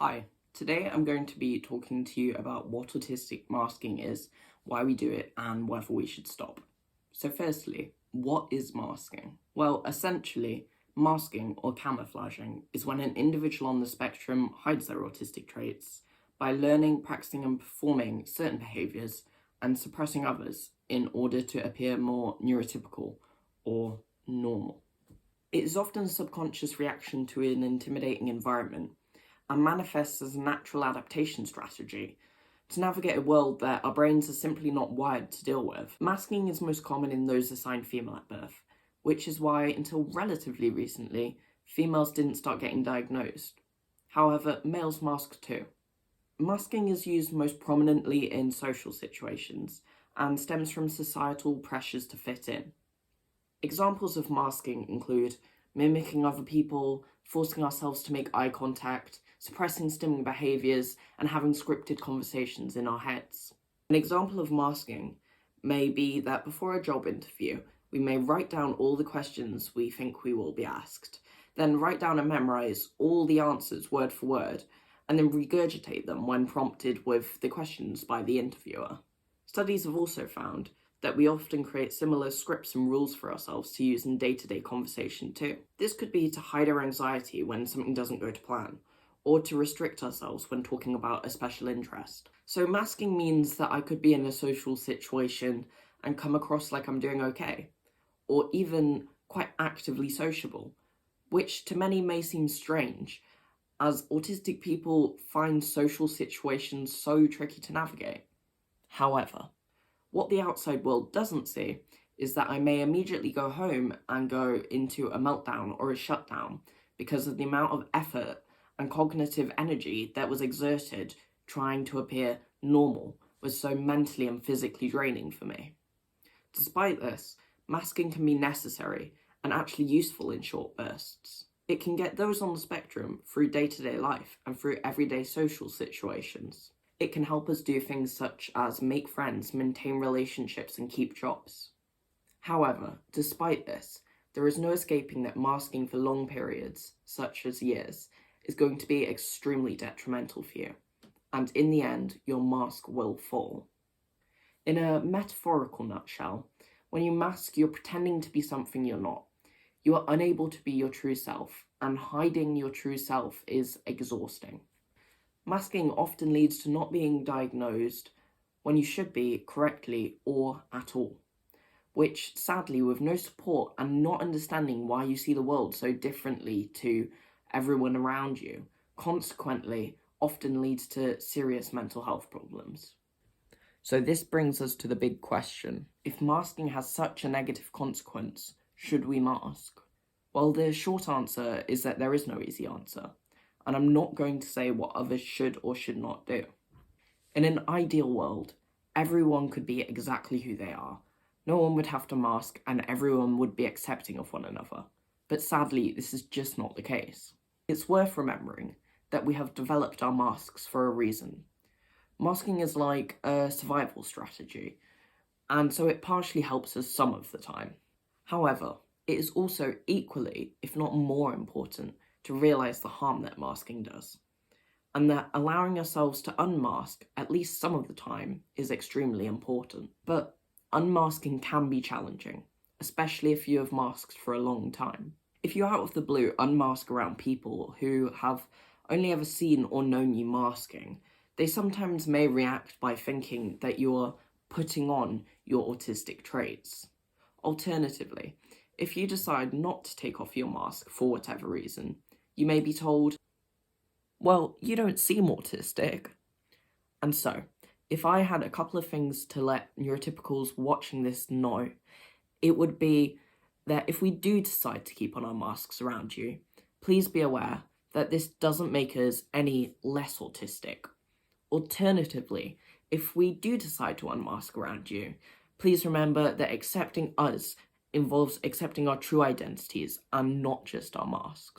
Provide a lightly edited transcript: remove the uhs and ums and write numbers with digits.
Hi, today I'm going to be talking to you about what autistic masking is, why we do it, and whether we should stop. So firstly, what is masking? Well, essentially, masking or camouflaging is when an individual on the spectrum hides their autistic traits by learning, practicing, and performing certain behaviours and suppressing others in order to appear more neurotypical or normal. It is often a subconscious reaction to an intimidating environment and manifests as a natural adaptation strategy to navigate a world that our brains are simply not wired to deal with. Masking is most common in those assigned female at birth, which is why, until relatively recently, females didn't start getting diagnosed. However, males mask too. Masking is used most prominently in social situations and stems from societal pressures to fit in. Examples of masking include mimicking other people, forcing ourselves to make eye contact, suppressing stimming behaviours, and having scripted conversations in our heads. An example of masking may be that before a job interview, we may write down all the questions we think we will be asked, then write down and memorise all the answers word for word, and then regurgitate them when prompted with the questions by the interviewer. Studies have also found that we often create similar scripts and rules for ourselves to use in day-to-day conversation too. This could be to hide our anxiety when something doesn't go to plan, or to restrict ourselves when talking about a special interest. So masking means that I could be in a social situation and come across like I'm doing okay, or even quite actively sociable, which to many may seem strange, as autistic people find social situations so tricky to navigate. However, what the outside world doesn't see is that I may immediately go home and go into a meltdown or a shutdown because of the amount of effort and cognitive energy that was exerted trying to appear normal was so mentally and physically draining for me. Despite this, masking can be necessary and actually useful in short bursts. It can get those on the spectrum through day-to-day life and through everyday social situations. It can help us do things such as make friends, maintain relationships, and keep jobs. However, despite this, there is no escaping that masking for long periods, such as years, is going to be extremely detrimental for you, and in the end, your mask will fall. In a metaphorical nutshell, when you mask, you're pretending to be something you're not. You are unable to be your true self, and hiding your true self is exhausting. Masking often leads to not being diagnosed when you should be correctly or at all, which sadly, with no support and not understanding why you see the world so differently to everyone around you, consequently often leads to serious mental health problems. So this brings us to the big question. If masking has such a negative consequence, should we mask? Well, the short answer is that there is no easy answer, and I'm not going to say what others should or should not do. In an ideal world, everyone could be exactly who they are. No one would have to mask and everyone would be accepting of one another. But sadly, this is just not the case. It's worth remembering that we have developed our masks for a reason. Masking is like a survival strategy, and so it partially helps us some of the time. However, it is also equally, if not more important, to realise the harm that masking does, and that allowing ourselves to unmask at least some of the time is extremely important. But unmasking can be challenging, especially if you have masked for a long time. If you out of the blue unmask around people who have only ever seen or known you masking, they sometimes may react by thinking that you're putting on your autistic traits. Alternatively, if you decide not to take off your mask for whatever reason, you may be told, well, you don't seem autistic. And so, if I had a couple of things to let neurotypicals watching this know, it would be that if we do decide to keep on our masks around you, please be aware that this doesn't make us any less autistic. Alternatively, if we do decide to unmask around you, please remember that accepting us involves accepting our true identities and not just our masks.